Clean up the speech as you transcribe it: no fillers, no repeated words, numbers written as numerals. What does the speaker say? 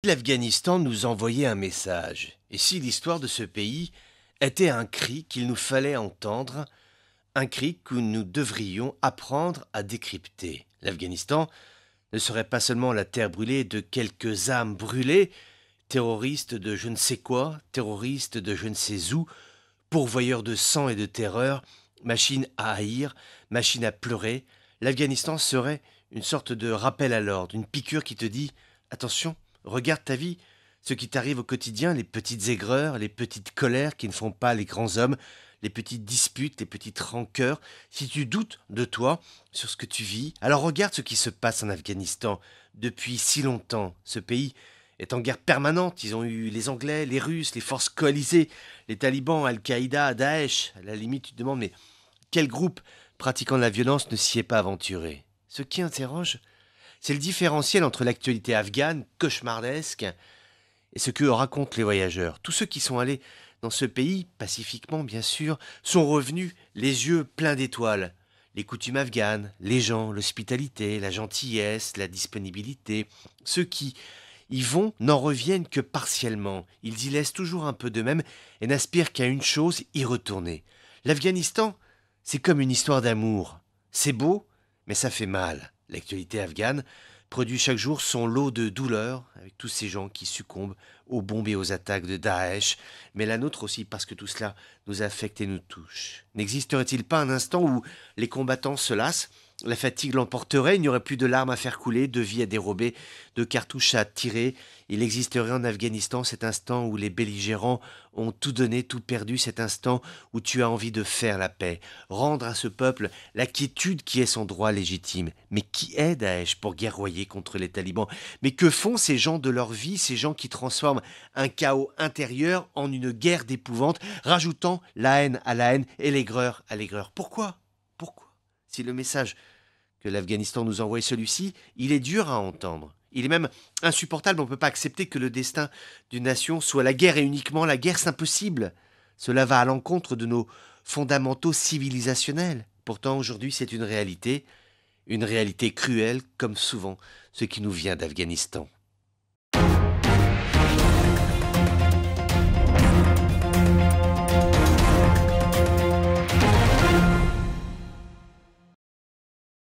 l'Afghanistan nous envoyait un message, et si l'histoire de ce pays était un cri qu'il nous fallait entendre, un cri que nous devrions apprendre à décrypter. L'Afghanistan ne serait pas seulement la terre brûlée de quelques âmes brûlées, terroristes de je ne sais quoi, terroristes de je ne sais où, pourvoyeurs de sang et de terreur, machine à haïr, machine à pleurer. L'Afghanistan serait une sorte de rappel à l'ordre, une piqûre qui te dit « Attention, regarde ta vie, ce qui t'arrive au quotidien, les petites aigreurs, les petites colères qui ne font pas les grands hommes, les petites disputes, les petites rancœurs. Si tu doutes de toi, sur ce que tu vis, alors regarde ce qui se passe en Afghanistan depuis si longtemps. Ce pays est en guerre permanente. Ils ont eu les Anglais, les Russes, les forces coalisées, les talibans, Al-Qaïda, Daesh. À la limite, tu te demandes, mais quel groupe pratiquant la violence ne s'y est pas aventuré? Ce qui interroge, c'est le différentiel entre l'actualité afghane, cauchemardesque, et ce que racontent les voyageurs. Tous ceux qui sont allés dans ce pays, pacifiquement bien sûr, sont revenus les yeux pleins d'étoiles. Les coutumes afghanes, les gens, l'hospitalité, la gentillesse, la disponibilité. Ceux qui y vont n'en reviennent que partiellement. Ils y laissent toujours un peu d'eux-mêmes et n'aspirent qu'à une chose, y retourner. L'Afghanistan, c'est comme une histoire d'amour. C'est beau, mais ça fait mal. L'actualité afghane produit chaque jour son lot de douleurs, avec tous ces gens qui succombent aux bombes et aux attaques de Daesh, mais la nôtre aussi parce que tout cela nous affecte et nous touche. N'existerait-il pas un instant où les combattants se lassent, la fatigue l'emporterait, il n'y aurait plus de larmes à faire couler, de vie à dérober, de cartouches à tirer. Il existerait en Afghanistan cet instant où les belligérants ont tout donné, tout perdu, cet instant où tu as envie de faire la paix, rendre à ce peuple la quiétude qui est son droit légitime. Mais qui est Daesh pour guerroyer contre les talibans? Mais que font ces gens de leur vie, ces gens qui transforment un chaos intérieur en une guerre d'épouvante, rajoutant la haine à la haine et l'aigreur à l'aigreur? Pourquoi? Pourquoi? Si le message que l'Afghanistan nous envoie est celui-ci, il est dur à entendre. Il est même insupportable, on ne peut pas accepter que le destin d'une nation soit la guerre et uniquement la guerre, c'est impossible. Cela va à l'encontre de nos fondamentaux civilisationnels. Pourtant, aujourd'hui, c'est une réalité cruelle, comme souvent ce qui nous vient d'Afghanistan.